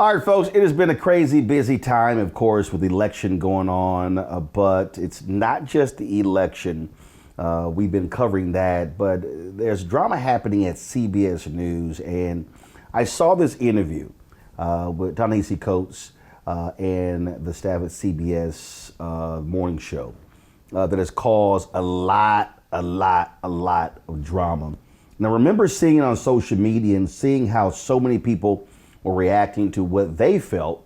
All right, folks, it has been a crazy busy time, of course, with the election going on, but it's not just the election. We've been covering that, but there's drama happening at CBS News, and I saw this interview with Ta-Nehisi Coates and the staff at CBS morning show that has caused a lot of drama. And I remember seeing it on social media and seeing how so many people were reacting to what they felt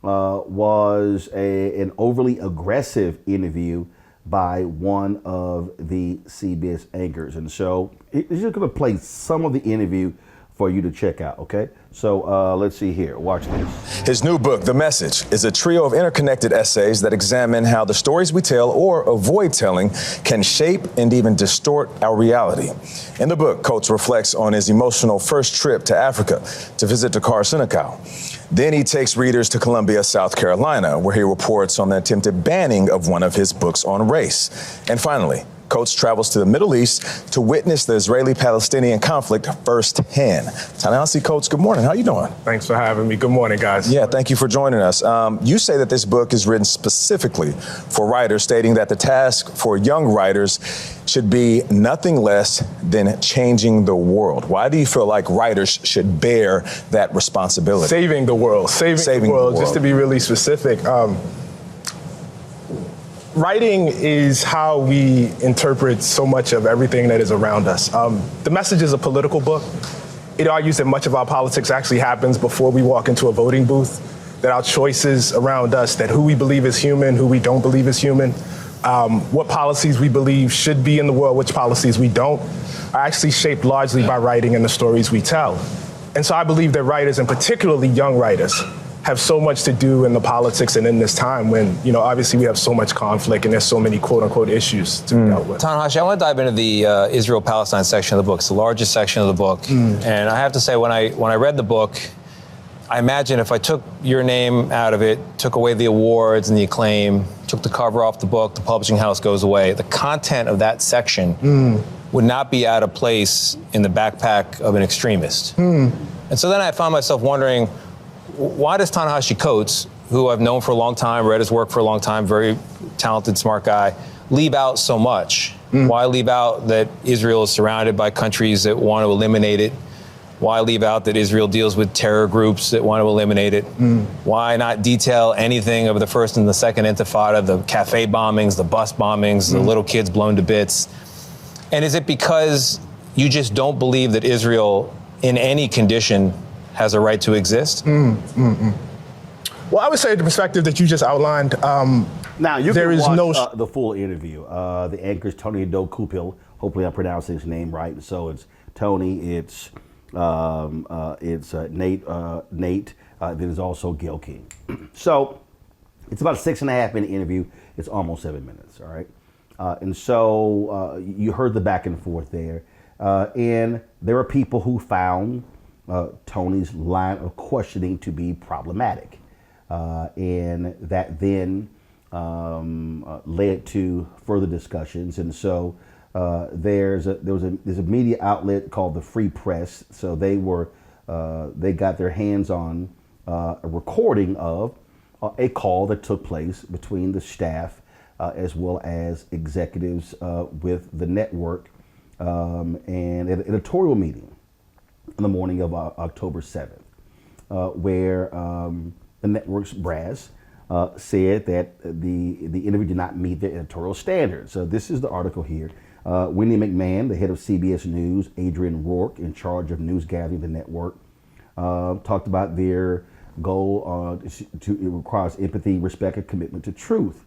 was an overly aggressive interview by one of the CBS anchors. And so it's just going to play some of the interview for you to check out, okay? So let's see here. Watch this. His new book, The Message, is a trio of interconnected essays that examine how the stories we tell or avoid telling can shape and even distort our reality. In the book, Coates reflects on his emotional first trip to Africa to visit Dakar, Senegal. Then he takes readers to Columbia, South Carolina, where he reports on the attempted banning of one of his books on race. And finally, Coates travels to the Middle East to witness the Israeli-Palestinian conflict firsthand. Ta-Nehisi Coates, good morning. How are you doing? Thanks for having me. Good morning, guys. Yeah, thank you for joining us. You say that this book is written specifically for writers, stating that the task for young writers should be nothing less than changing the world. Why do you feel like writers should bear that responsibility? Saving the world. Saving the world. Just to be really specific. Writing is how we interpret so much of everything that is around us. The Message is a political book. It argues that much of our politics actually happens before we walk into a voting booth, that our choices around us, that who we believe is human, who we don't believe is human, what policies we believe should be in the world, which policies we don't, are actually shaped largely by writing and the stories we tell. And so I believe that writers, and particularly young writers, have so much to do in the politics and in this time when, you know, obviously we have so much conflict and there's so many quote unquote issues to be dealt with. Ta-Nehisi, I want to dive into the Israel-Palestine section of the book. It's the largest section of the book. And I have to say, when I read the book, I imagine if I took your name out of it, took away the awards and the acclaim, took the cover off the book, the publishing house goes away, the content of that section would not be out of place in the backpack of an extremist. And so then I found myself wondering, why does Ta-Nehisi Coates, who I've known for a long time, read his work for a long time, very talented, smart guy, leave out so much? Why leave out that Israel is surrounded by countries that want to eliminate it? Why leave out that Israel deals with terror groups that want to eliminate it? Why not detail anything of the first and the second intifada, the cafe bombings, the bus bombings, the little kids blown to bits? And is it because you just don't believe that Israel, in any condition, has a right to exist? Well, I would say the perspective that you just outlined. Now, you there can is watch the full interview. The anchor is Tony Kupil. Hopefully I'm pronouncing his name right. So it's Tony, it's Nate, then there's also Gail King. So it's about a 6.5-minute interview. It's almost 7 minutes, all right? And so you heard the back and forth there. And there are people who found Tony's line of questioning to be problematic. And that then led to further discussions. And so there's a media outlet called the Free Press. So they got their hands on a recording of a call that took place between the staff as well as executives with the network and an editorial meeting in the morning of October 7th, where the network's brass said that the interview did not meet their editorial standards. So this is the article here. Wendy McMahon, the head of CBS News, Adrian Rourke, in charge of news gathering the network, talked about their goal it requires empathy, respect, and commitment to truth.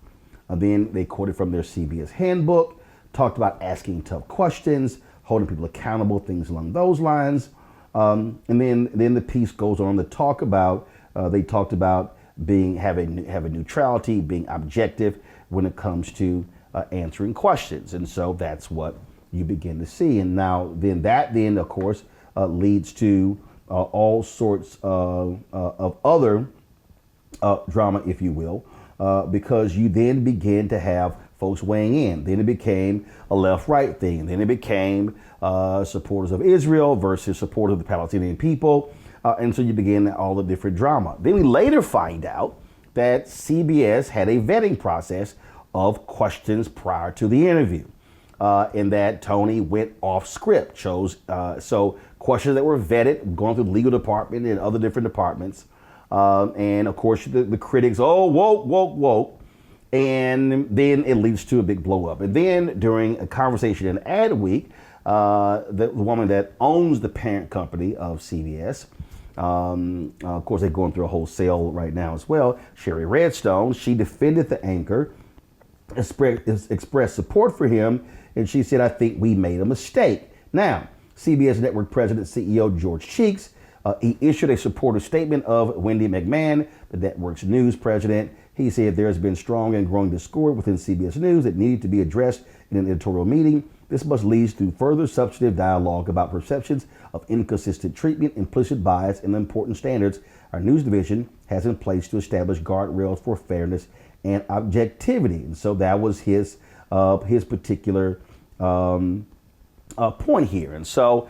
Then they quoted from their CBS handbook, talked about asking tough questions, holding people accountable, things along those lines. And then the piece goes on to talk about, they talked about having neutrality, being objective when it comes to answering questions. And so that's what you begin to see. And now then that of course leads to all sorts of other drama, if you will, because you then begin to have folks weighing in. Then it became a left-right thing. Then it became supporters of Israel versus supporters of the Palestinian people. And so you begin all the different drama. Then we later find out that CBS had a vetting process of questions prior to the interview, and that Tony went off script, chose so questions that were vetted, going through the legal department and other different departments, and of course the critics, oh, woke, and then it leads to a big blow up. And then during a conversation in Adweek, the woman that owns the parent company of CBS, of course, they're going through a whole sale right now as well. Sherry Redstone, she defended the anchor, expressed support for him, and she said, I think we made a mistake. Now, CBS Network President, CEO George Cheeks, he issued a supportive statement of Wendy McMahon, the network's news president. He said there has been strong and growing discord within CBS News that needed to be addressed in an editorial meeting. This must lead to further substantive dialogue about perceptions of inconsistent treatment, implicit bias, and important standards our news division has in place to establish guardrails for fairness and objectivity. And so that was his particular point here. And so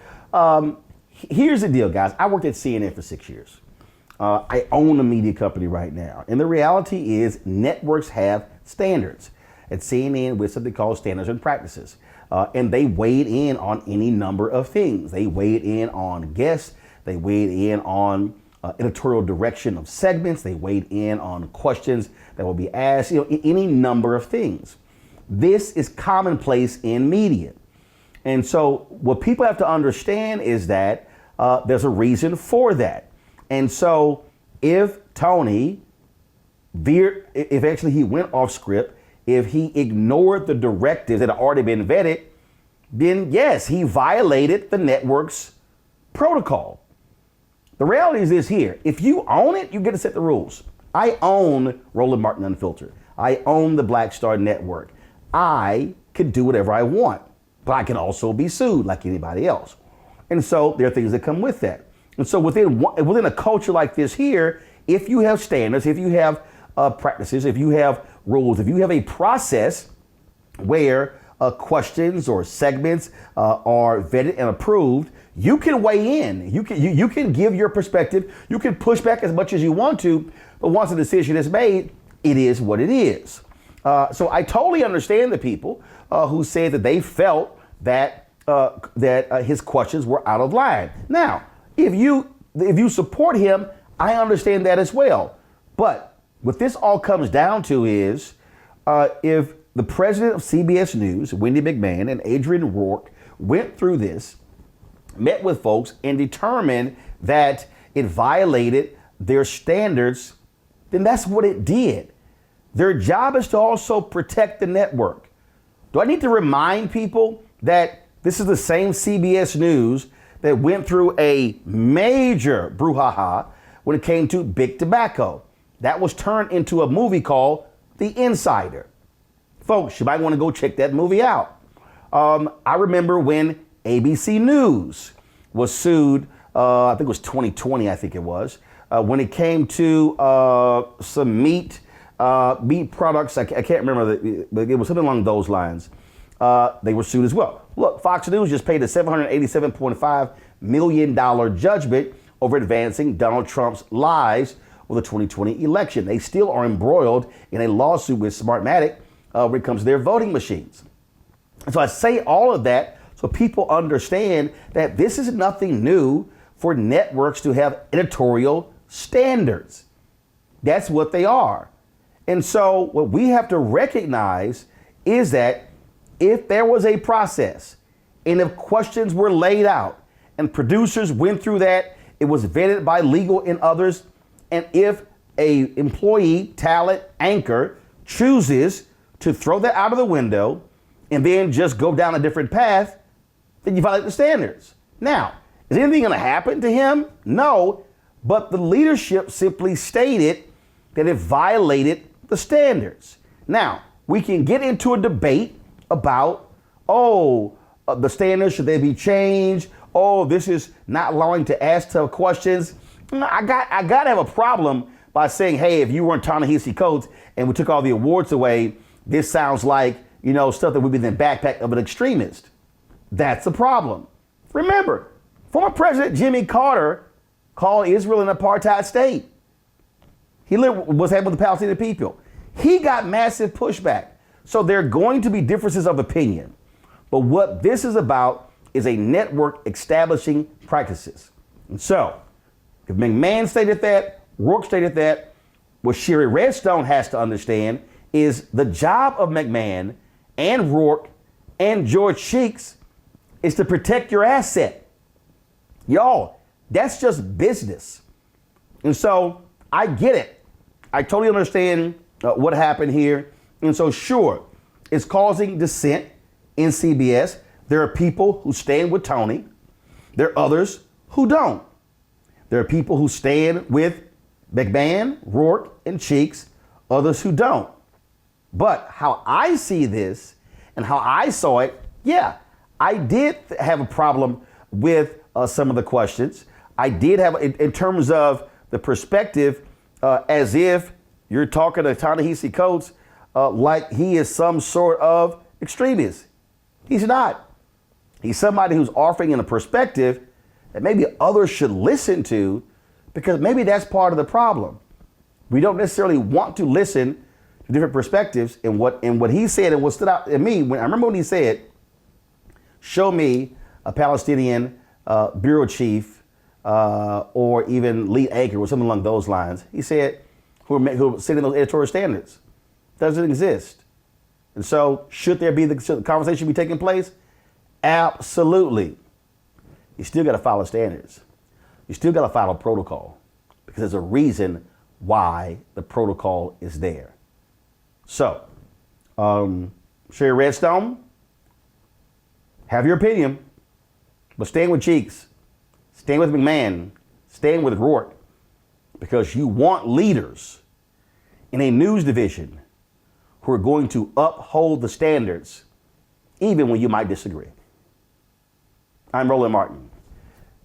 here's the deal, guys. I worked at CNN for 6 years. I own a media company right now. And the reality is networks have standards. At CNN, with something called standards and practices. And they weighed in on any number of things. They weighed in on guests. They weighed in on editorial direction of segments. They weighed in on questions that will be asked, any number of things. This is commonplace in media. And so what people have to understand is that there's a reason for that. And so if Tony if actually he went off script, if he ignored the directives that had already been vetted, then yes, he violated the network's protocol. The reality is this here. If you own it, you get to set the rules. I own Roland Martin Unfiltered. I own the Black Star Network. I can do whatever I want, but I can also be sued like anybody else. And so there are things that come with that. And so within a culture like this here, if you have standards, if you have practices, if you have rules, if you have a process where questions or segments are vetted and approved, you can weigh in. You can give your perspective. You can push back as much as you want to, but once a decision is made, it is what it is. So I totally understand the people who say that they felt that his questions were out of line. Now, if you support him, I understand that as well. But what this all comes down to is if the president of CBS News, Wendy McMahon, and Adrian Rourke went through this, met with folks, and determined that it violated their standards, then that's what it did. Their job is to also protect the network. Do I need to remind people that this is the same CBS News that went through a major brouhaha when it came to big tobacco? That was turned into a movie called The Insider. Folks, you might want to go check that movie out. I remember when ABC News was sued, I think it was 2020, I think it was, when it came to some meat products. I can't remember, but it was something along those lines. They were sued as well. Look, Fox News just paid a $787.5 million judgment over advancing Donald Trump's lies with the 2020 election. They still are embroiled in a lawsuit with Smartmatic when it comes to their voting machines. And so I say all of that so people understand that this is nothing new for networks to have editorial standards. That's what they are. And so what we have to recognize is that if there was a process and if questions were laid out and producers went through that, it was vetted by legal and others, and if a employee, talent, anchor chooses to throw that out of the window and then just go down a different path, then you violate the standards. Now, is anything going to happen to him? No, but the leadership simply stated that it violated the standards. Now, we can get into a debate about, the standards, should they be changed? This is not allowing to ask tough questions. I got to have a problem by saying, hey, if you weren't Ta-Nehisi Coates and we took all the awards away, this sounds like, stuff that would be in the backpack of an extremist. That's a problem. Remember, former President Jimmy Carter called Israel an apartheid state. He was having with the Palestinian people. He got massive pushback. So there are going to be differences of opinion. But what this is about is a network establishing practices. And so, if McMahon stated that, Rourke stated that, what Sherry Redstone has to understand is the job of McMahon and Rourke and George Cheeks is to protect your asset. Y'all, that's just business. And so I get it. I totally understand what happened here. And so sure, it's causing dissent in CBS. There are people who stand with Tony. There are others who don't. There are people who stand with McMahon, Rourke, and Cheeks, others who don't. But how I see this and how I saw it, yeah, I did have a problem with some of the questions. I did have, in terms of the perspective, as if you're talking to Ta-Nehisi Coates like he is some sort of extremist. He's not. He's somebody who's offering in a perspective that maybe others should listen to, because maybe that's part of the problem. We don't necessarily want to listen to different perspectives. And what he said and what stood out to me, I remember when he said, show me a Palestinian bureau chief or even lead anchor or something along those lines. He said, who are setting those editorial standards. Doesn't exist. And so should the conversation be taking place? Absolutely. You still got to follow standards. You still got to follow protocol, because there's a reason why the protocol is there. So, Sherry Redstone, have your opinion, but stand with Cheeks, stand with McMahon, stand with Rourke, because you want leaders in a news division who are going to uphold the standards, even when you might disagree. I'm Roland Martin,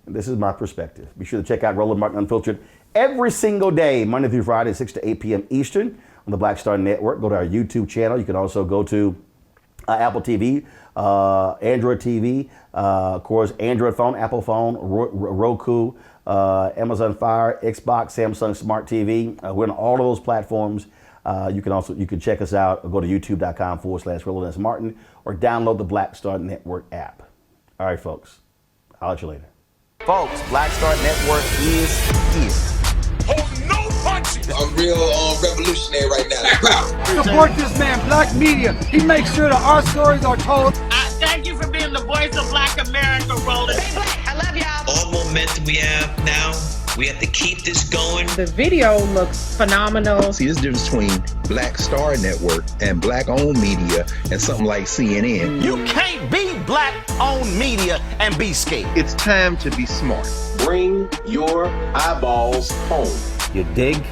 and this is my perspective. Be sure to check out Roland Martin Unfiltered every single day, Monday through Friday, 6 to 8 p.m. Eastern on the Black Star Network. Go to our YouTube channel. You can also go to Apple TV, Android TV, of course, Android phone, Apple phone, Roku, Amazon Fire, Xbox, Samsung Smart TV. We're on all of those platforms. You can check us out or go to youtube.com/Roland S. Martin or download the Black Star Network app. All right, folks. I'll let you later. Folks, Black Star Network is here. Oh, no punches! I'm real revolutionary right now. Support this man, Black Media. He makes sure that our stories are told. Thank you for being the voice of Black America, Roland. Stay black. I love y'all. All momentum we have now, we have to keep this going. The video looks phenomenal. See, there's a difference between Black Star Network and black-owned media and something like CNN. You can't be black-owned media and be scared. It's time to be smart. Bring your eyeballs home. You dig?